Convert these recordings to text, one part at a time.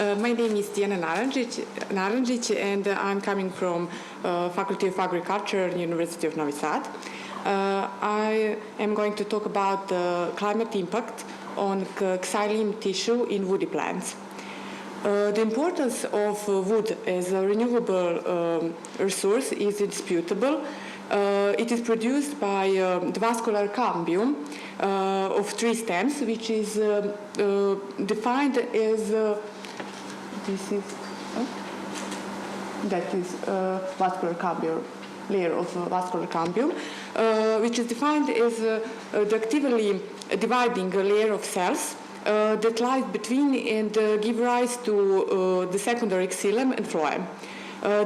My name is Diana Naranjic, and I'm coming from Faculty of Agriculture, University of Novi Sad. I am going to talk about the climate impact on Xylem tissue in woody plants. The importance of wood as a renewable resource is indisputable. It is produced by the vascular cambium of tree stems, which is defined as vascular cambium, layer of vascular cambium, which is defined as the actively dividing layer of cells that lies between and give rise to the secondary xylem and phloem.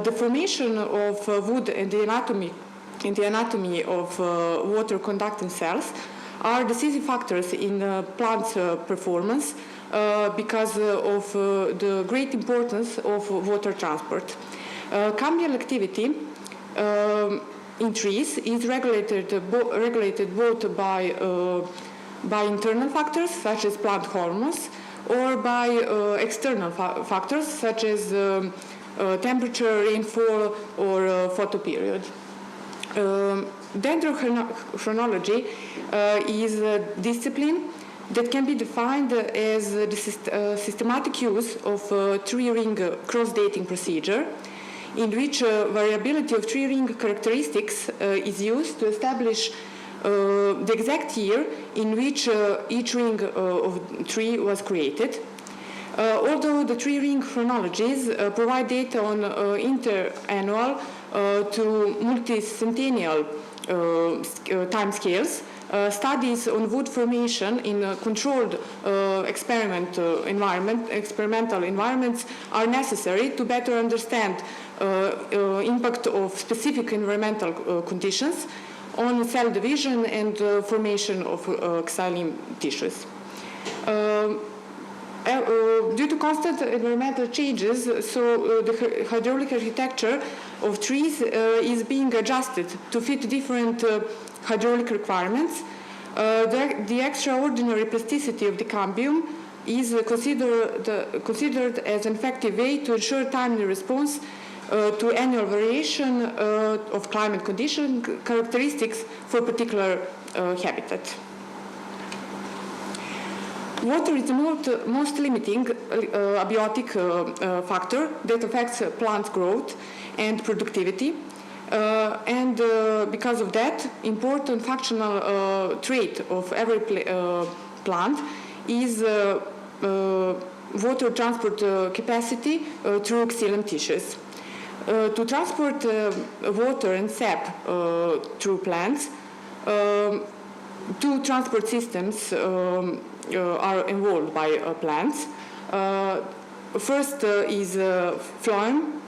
The formation of wood and the anatomy of water conducting cells are decisive factors in plants' performance because of the great importance of water transport. Cambial activity in trees is regulated both by internal factors such as plant hormones or by external factors such as temperature, rainfall, or photoperiod. Dendrochronology is a discipline that can be defined as the systematic use of tree ring cross-dating procedure, in which variability of tree ring characteristics is used to establish the exact year in which each ring of tree was created. Although the tree ring chronologies provide data on interannual to multi-centennial time scales, studies on wood formation in controlled experimental environments are necessary to better understand impact of specific environmental conditions on cell division and formation of xylem tissues. Due to constant environmental changes, so the hydraulic architecture of trees is being adjusted to fit different hydraulic requirements. The extraordinary plasticity of the cambium is considered as an effective way to ensure timely response to annual variation of climate condition characteristics for particular habitat. Water is the most limiting abiotic factor that affects plant growth and productivity. And because of that, important functional trait of every plant is water transport capacity through xylem tissues. To transport water and sap through plants, two transport systems are involved by plants. First is phloem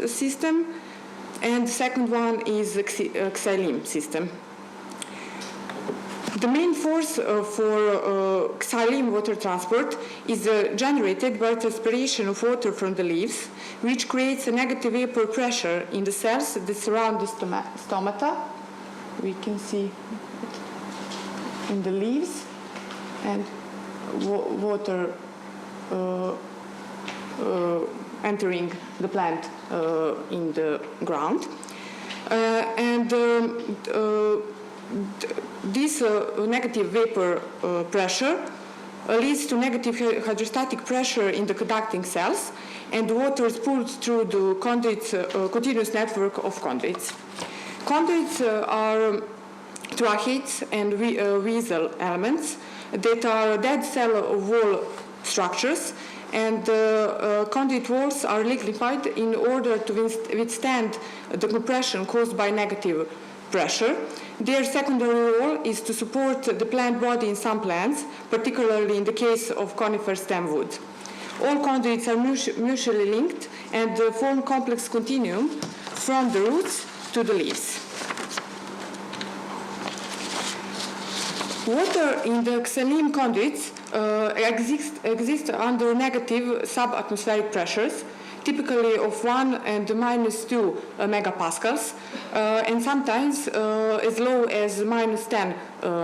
system, and the second one is xylem system. The main force for xylem water transport is generated by transpiration of water from the leaves, which creates a negative vapor pressure in the cells that surround the stomata. We can see it in the leaves, and water entering the plant in the ground. This negative vapor pressure leads to negative hydrostatic pressure in the conducting cells, and water is pulled through the conduits, continuous network of conduits. Conduits are tracheates and weasel elements that are dead cell wall structures, and conduit walls are liquefied in order to withstand the compression caused by negative pressure. Their secondary role is to support the plant body in some plants, particularly in the case of conifer stem wood. All conduits are mutually linked and form complex continuum from the roots to the leaves. Water in the xylem conduits exists under negative subatmospheric pressures, typically of 1 and -2 megapascals, and sometimes as low as -10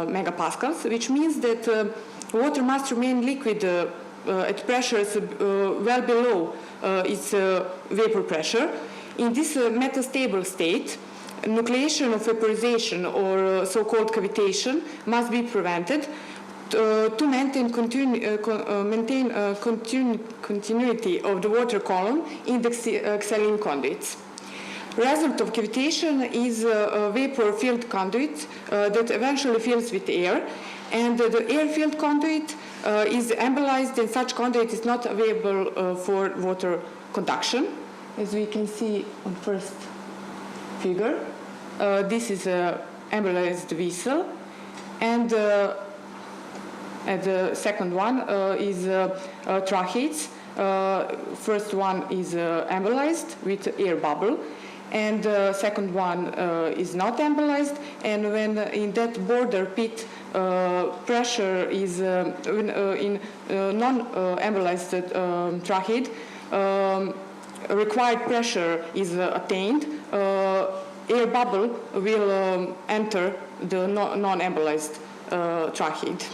megapascals, which means that water must remain liquid at pressures well below its vapor pressure. In this metastable state, nucleation of vaporization or so-called cavitation must be prevented to maintain continuity of the water column in the Xylem conduits. Result of cavitation is a vapor-filled conduit that eventually fills with air, and the air-filled conduit is embolized, and such conduit is not available for water conduction. As we can see on first figure, this is an embolized vessel, and the second one is tracheids. First one is embolized with air bubble, and the second one is not embolized. And when in that border pit pressure is in non-embolized tracheid, required pressure is attained, air bubble will enter the non-embolized tracheid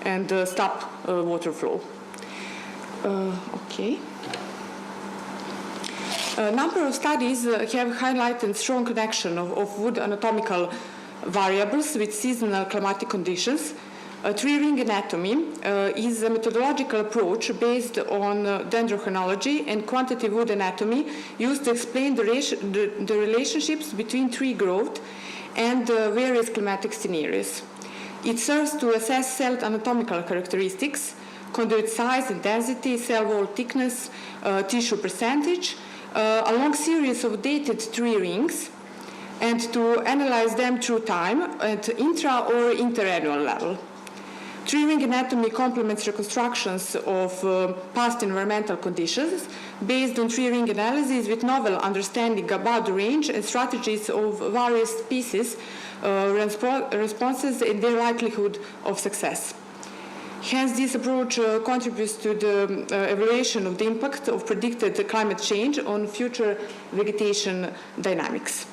and stop water flow. Okay. A number of studies have highlighted strong connection of wood anatomical variables with seasonal climatic conditions. Tree-ring anatomy is a methodological approach based on dendrochronology and quantitative wood anatomy used to explain the relationships between tree growth and various climatic scenarios. It serves to assess cell anatomical characteristics, conduit size and density, cell wall thickness, tissue percentage, a long series of dated tree rings, and to analyze them through time at intra or interannual level. Tree ring anatomy complements reconstructions of past environmental conditions based on tree ring analysis with novel understanding about the range and strategies of various species responses and their likelihood of success. Hence, this approach contributes to the evaluation of the impact of predicted climate change on future vegetation dynamics.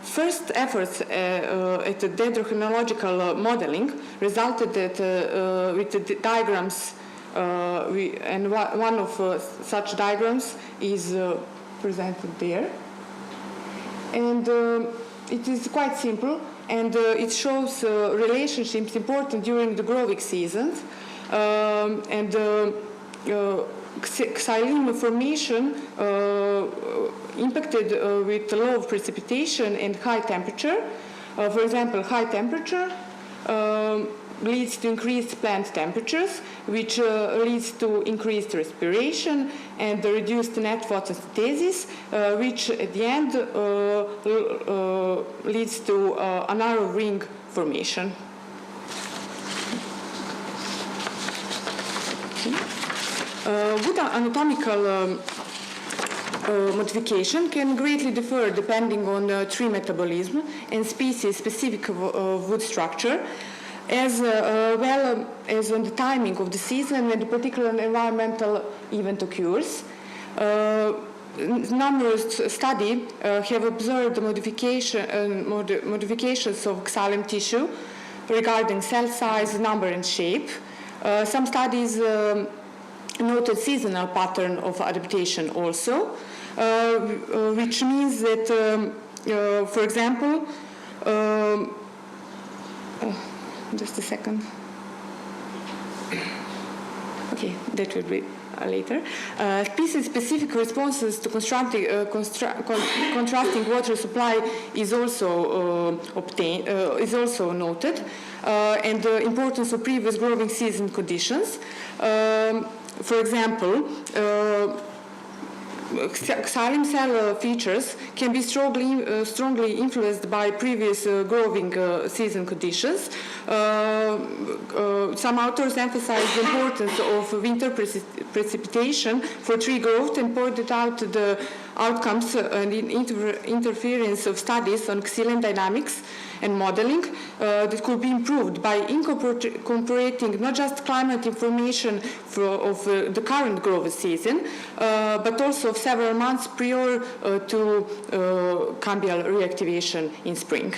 First efforts at the dendrochronological modeling resulted with the diagrams, and one of such diagrams is presented there. And it is quite simple, and it shows relationships important during the growing seasons. Xylem formation impacted with low precipitation and high temperature. For example, high temperature leads to increased plant temperatures, which leads to increased respiration and reduced net photosynthesis, which at the end leads to a narrow ring formation. Wood anatomical modification can greatly differ depending on tree metabolism and species-specific wood structure, as well as on the timing of the season when the particular environmental event occurs. Numerous studies have observed the modifications of xylem tissue regarding cell size, number, and shape. Some studies noted seasonal pattern of adaptation also, which means that, for example, just a second. Okay, that will be later. Species-specific responses to contrasting water supply is also is also noted, and the importance of previous growing season conditions. For example, xylem cell features can be strongly influenced by previous growing season conditions. Some authors emphasize the importance of winter precipitation for tree growth and pointed out the outcomes and interference of studies on xylem dynamics and modeling that could be improved by incorporating not just climate information of the current growth season, but also of several months prior to cambial reactivation in spring.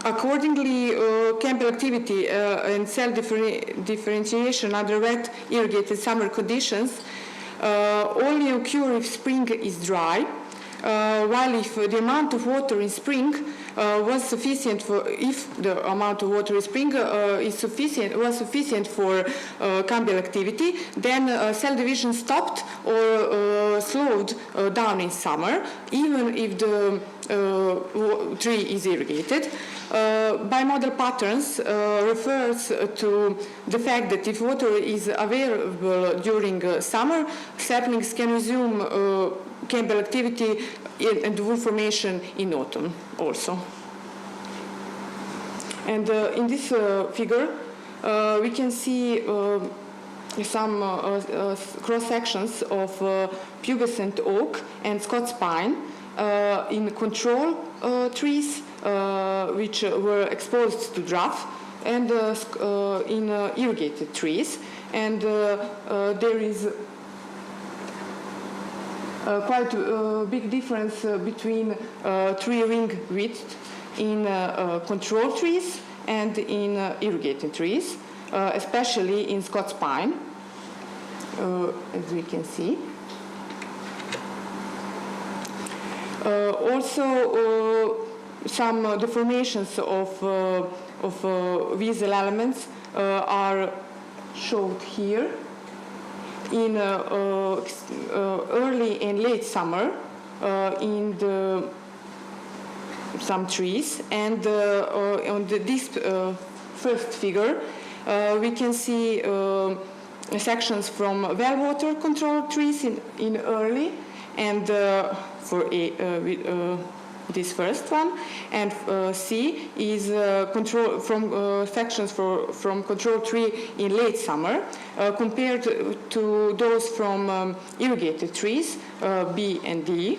Accordingly, chemical activity and cell differentiation under wet, irrigated summer conditions only occur if spring is dry, while if the amount of water in spring was sufficient for, if the amount of water in spring was sufficient for cambial activity, then cell division stopped or slowed down in summer, even if the tree is irrigated. Bimodal patterns refers to the fact that if water is available during summer, saplings can resume cambial activity and wool formation in autumn also. And in this figure, we can see some cross-sections of pubescent oak and Scots pine in control trees which were exposed to drought, and in irrigated trees. And there is quite a big difference between tree ring width in control trees and in irrigated trees, especially in Scots pine, as we can see. Also, some deformations of visual elements are shown here in early and late summer in some trees. And on this first figure, we can see sections from well water control trees in early, and for this first one, and C is control from sections from control tree in late summer, compared to those from irrigated trees, B and D,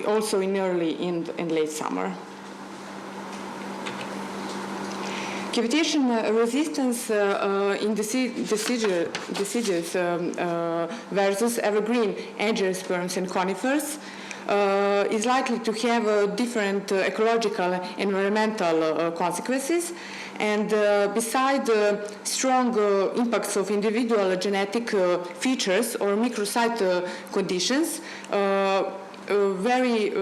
also in early and late summer. Cavitation resistance in deciduous versus evergreen angiosperms and conifers is likely to have different ecological and environmental consequences. And beside strong impacts of individual genetic features or microsite conditions, very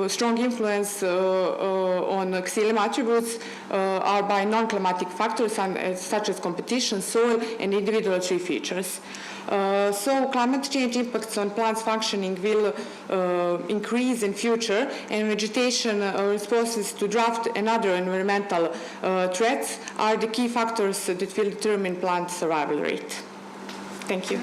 strong influence on Xylem attributes are by non-climatic factors such as competition, soil, and individual tree features. So climate change impacts on plants' functioning will increase in future, and vegetation responses to drought and other environmental threats are the key factors that will determine plant survival rate. Thank you.